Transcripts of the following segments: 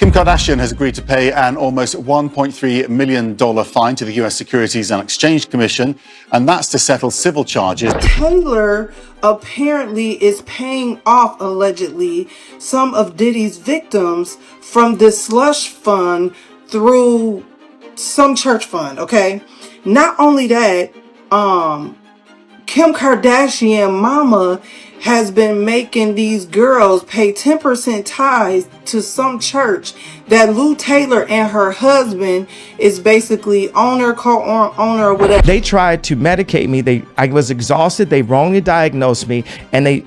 Kim Kardashian has agreed to pay an almost $1.3 million fine to the US Securities and Exchange Commission, and that's to settle civil charges. Taylor apparently is paying off, allegedly, some of Diddy's victims from this slush fund through some church fund, okay? Not only that, Kim Kardashian mama has been making these girls pay 10% tithes to some church that Lou Taylor and her husband is basically owner, co-owner, or whatever. They tried to medicate me. I was exhausted. They wrongly diagnosed me. And they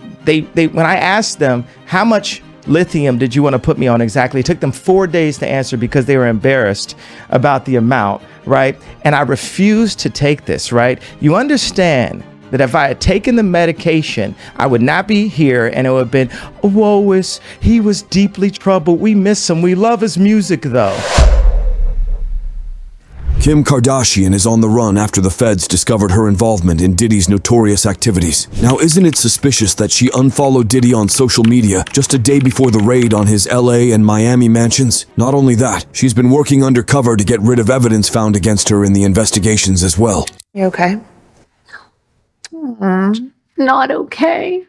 when I asked them, how much lithium did you want to put me on exactly? It took them 4 days to answer because they were embarrassed about the amount, right? And I refused to take this, right? You understand that if I had taken the medication, I would not be here, and it would have been, he was deeply troubled. We miss him. We love his music, though. Kim Kardashian is on the run after the feds discovered her involvement in Diddy's notorious activities. Now, isn't it suspicious that she unfollowed Diddy on social media just a day before the raid on his LA and Miami mansions? Not only that, she's been working undercover to get rid of evidence found against her in the investigations as well. You okay? Not okay.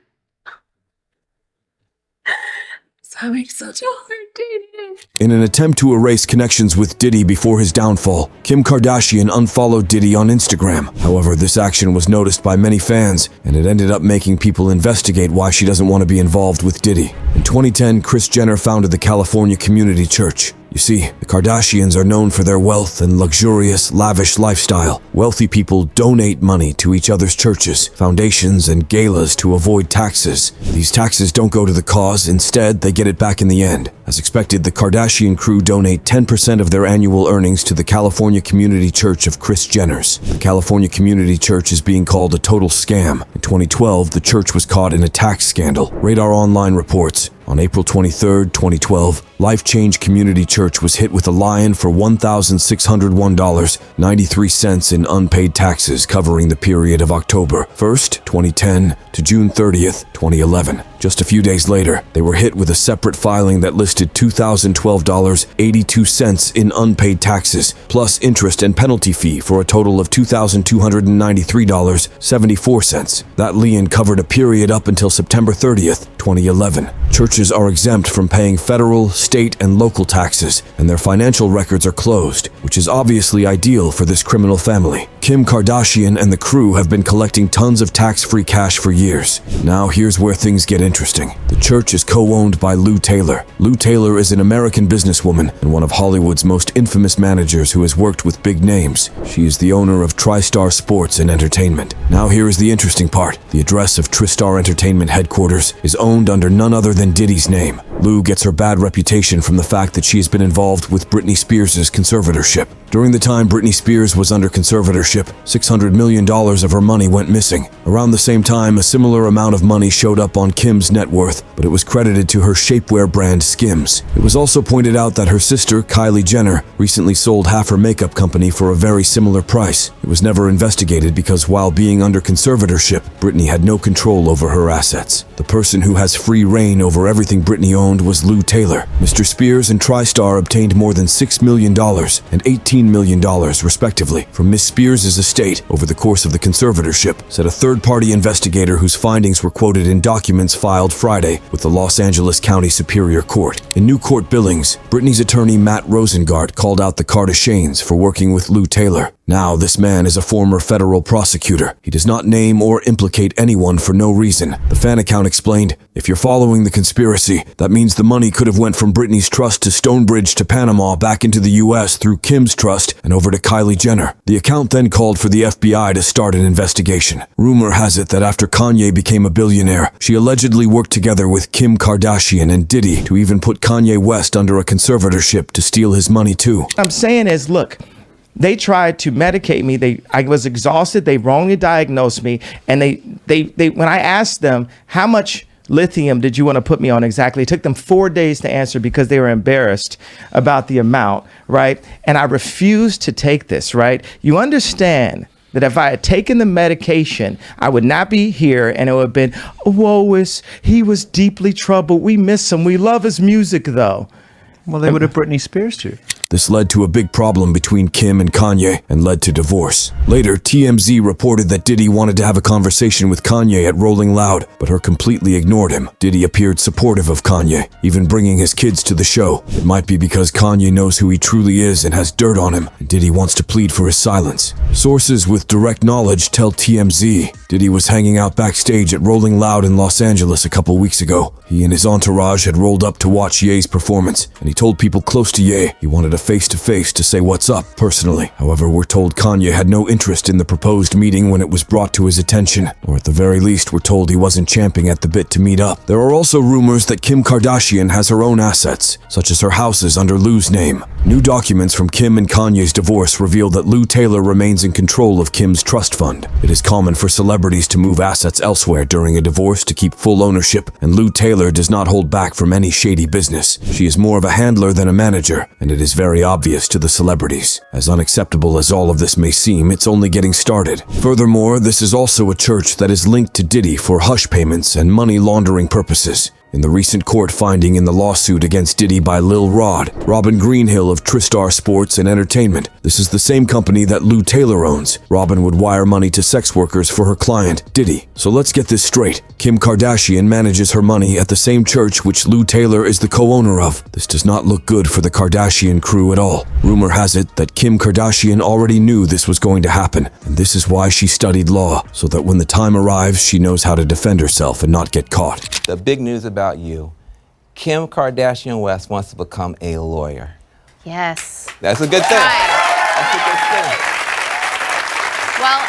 It's having such a hard day today. In an attempt to erase connections with Diddy before his downfall, Kim Kardashian unfollowed Diddy on Instagram. However, this action was noticed by many fans, and it ended up making people investigate why she doesn't want to be involved with Diddy. In 2010, Kris Jenner founded the California Community Church. You see, the Kardashians are known for their wealth and luxurious, lavish lifestyle. Wealthy people donate money to each other's churches, foundations, and galas to avoid taxes. These taxes don't go to the cause, instead, they get it back in the end. As expected, the Kardashian crew donate 10% of their annual earnings to the California Community Church of Kris Jenner's. The California Community Church is being called a total scam. In 2012, the church was caught in a tax scandal. Radar Online reports, on April 23, 2012, Life Change Community Church was hit with a lion for $1,601.93 in unpaid taxes covering the period of October 1st, 2010 to June 30th, 2011. Just a few days later, they were hit with a separate filing that listed $2,012.82 in unpaid taxes, plus interest and penalty fee for a total of $2,293.74. That lien covered a period up until September 30th, 2011. Churches are exempt from paying federal, state, and local taxes, and their financial records are closed, which is obviously ideal for this criminal family. Kim Kardashian and the crew have been collecting tons of tax-free cash for years. Now here's where things get interesting. The church is co-owned by Lou Taylor. Lou Taylor is an American businesswoman and one of Hollywood's most infamous managers who has worked with big names. She is the owner of TriStar Sports and Entertainment. Now here is the interesting part. The address of TriStar Entertainment headquarters is owned under none other than Diddy's name. Lou gets her bad reputation from the fact that she has been involved with Britney Spears' conservatorship. During the time Britney Spears was under conservatorship, $600 million of her money went missing. Around the same time, a similar amount of money showed up on Kim's net worth, but it was credited to her shapewear brand Skims. It was also pointed out that her sister, Kylie Jenner, recently sold half her makeup company for a very similar price. It was never investigated because while being under conservatorship, Britney had no control over her assets. The person who has free reign over everything Britney owned was Lou Taylor. Mr. Spears and TriStar obtained more than $6 million and $18 million, respectively, from Miss Spears' estate over the course of the conservatorship, said a third-party investigator whose findings were quoted in documents filed Friday with the Los Angeles County Superior Court. In new court billings, Britney's attorney Matt Rosengart called out the Kardashians for working with Lou Taylor. Now, this man is a former federal prosecutor. He does not name or implicate anyone for no reason. The fan account explained, "If you're following the conspiracy, that means the money could have went from Britney's trust to Stonebridge to Panama back into the US through Kim's trust and over to Kylie Jenner." The account then called for the FBI to start an investigation. Rumor has it that after Kanye became a billionaire, she allegedly worked together with Kim Kardashian and Diddy to even put Kanye West under a conservatorship to steal his money too. What I'm saying is, look, they tried to medicate me. I was exhausted. They wrongly diagnosed me. And when I asked them, how much lithium did you want to put me on exactly? It took them 4 days to answer because they were embarrassed about the amount, right? And I refused to take this, right? You understand that if I had taken the medication, I would not be here, and it would have been, he was deeply troubled. We miss him. We love his music, though. Well, they would have Britney Spears too. This led to a big problem between Kim and Kanye and led to divorce. Later, TMZ reported that Diddy wanted to have a conversation with Kanye at Rolling Loud, but her completely ignored him. Diddy appeared supportive of Kanye, even bringing his kids to the show. It might be because Kanye knows who he truly is and has dirt on him, and Diddy wants to plead for his silence. Sources with direct knowledge tell TMZ Diddy was hanging out backstage at Rolling Loud in Los Angeles a couple weeks ago. He and his entourage had rolled up to watch Ye's performance, and he told people close to Ye he wanted a face-to-face to say what's up personally. However, we're told Kanye had no interest in the proposed meeting when it was brought to his attention, or at the very least we're told he wasn't champing at the bit to meet up. There are also rumors that Kim Kardashian has her own assets, such as her houses under Lou's name. New documents from Kim and Kanye's divorce reveal that Lou Taylor remains in control of Kim's trust fund. It is common for celebrities to move assets elsewhere during a divorce to keep full ownership, and Lou Taylor does not hold back from any shady business. She is more of a handler than a manager, and it is very obvious to the celebrities. As unacceptable as all of this may seem, it's only getting started. Furthermore, this is also a church that is linked to Diddy for hush payments and money laundering purposes. In the recent court finding in the lawsuit against Diddy by Lil Rod, Robin Greenhill of Tristar Sports and Entertainment. This is the same company that Lou Taylor owns. Robin would wire money to sex workers for her client, Diddy. So let's get this straight. Kim Kardashian manages her money at the same church which Lou Taylor is the co-owner of. This does not look good for the Kardashian crew at all. Rumor has it that Kim Kardashian already knew this was going to happen, and this is why she studied law, so that when the time arrives, she knows how to defend herself and not get caught. The big news about you, Kim Kardashian West wants to become a lawyer. Yes. That's a good thing. That's a good thing. Well,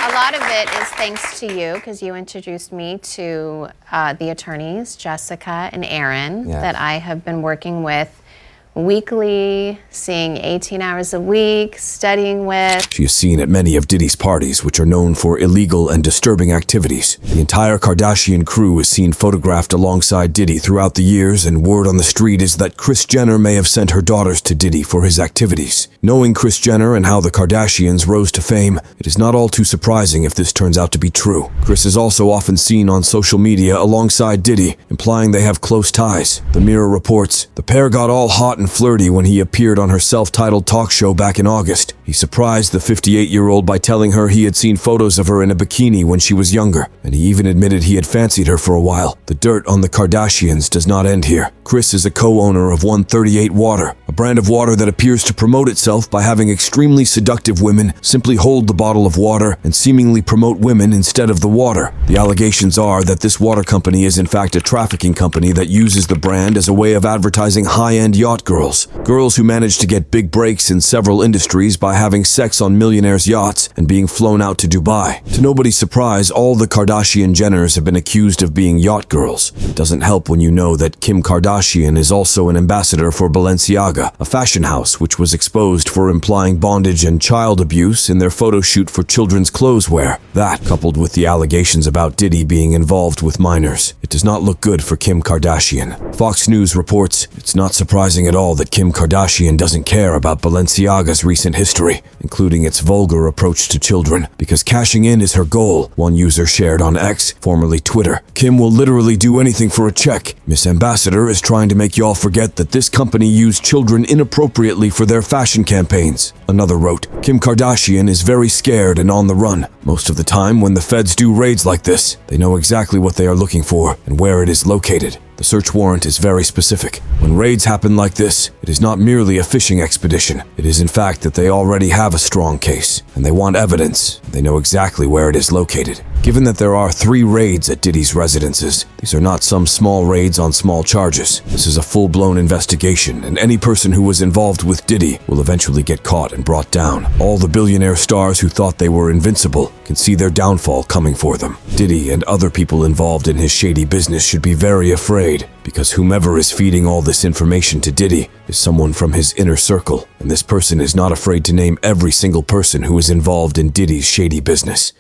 a lot of it is thanks to you, because you introduced me to the attorneys, Jessica and Aaron, that I have been working with weekly, seeing 18 hours a week, studying with. She is seen at many of Diddy's parties, which are known for illegal and disturbing activities. The entire Kardashian crew is seen photographed alongside Diddy throughout the years, and word on the street is that Kris Jenner may have sent her daughters to Diddy for his activities. Knowing Kris Jenner and how the Kardashians rose to fame, it is not all too surprising if this turns out to be true. Kris is also often seen on social media alongside Diddy, implying they have close ties. The Mirror reports, the pair got all hot and flirty when he appeared on her self-titled talk show back in August. He surprised the 58-year-old by telling her he had seen photos of her in a bikini when she was younger, and he even admitted he had fancied her for a while. The dirt on the Kardashians does not end here. Kris is a co-owner of 138 Water, a brand of water that appears to promote itself by having extremely seductive women simply hold the bottle of water and seemingly promote women instead of the water. The allegations are that this water company is in fact a trafficking company that uses the brand as a way of advertising high-end yacht girls who manage to get big breaks in several industries by having sex on millionaires' yachts and being flown out to Dubai. To nobody's surprise, all the Kardashian-Jenners have been accused of being yacht girls. It doesn't help when you know that Kim Kardashian is also an ambassador for Balenciaga, a fashion house which was exposed for implying bondage and child abuse in their photo shoot for children's clothes wear. That, coupled with the allegations about Diddy being involved with minors, it does not look good for Kim Kardashian. Fox News reports, it's not surprising at all that Kim Kardashian doesn't care about Balenciaga's recent history, including its vulgar approach to children, because cashing in is her goal, one user shared on X, formerly Twitter. Kim will literally do anything for a check. Miss Ambassador is trying to make y'all forget that this company used children inappropriately for their fashion campaigns. Another wrote, Kim Kardashian is very scared and on the run. Most of the time when the feds do raids like this, they know exactly what they are looking for and where it is located. The search warrant is very specific. When raids happen like this, it is not merely a fishing expedition. It is in fact that they already have a strong case, and they want evidence. They know exactly where it is located. Given that there are 3 raids at Diddy's residences, these are not some small raids on small charges. This is a full-blown investigation, and any person who was involved with Diddy will eventually get caught and brought down. All the billionaire stars who thought they were invincible can see their downfall coming for them. Diddy and other people involved in his shady business should be very afraid, because whomever is feeding all this information to Diddy is someone from his inner circle, and this person is not afraid to name every single person who is involved in Diddy's shady business.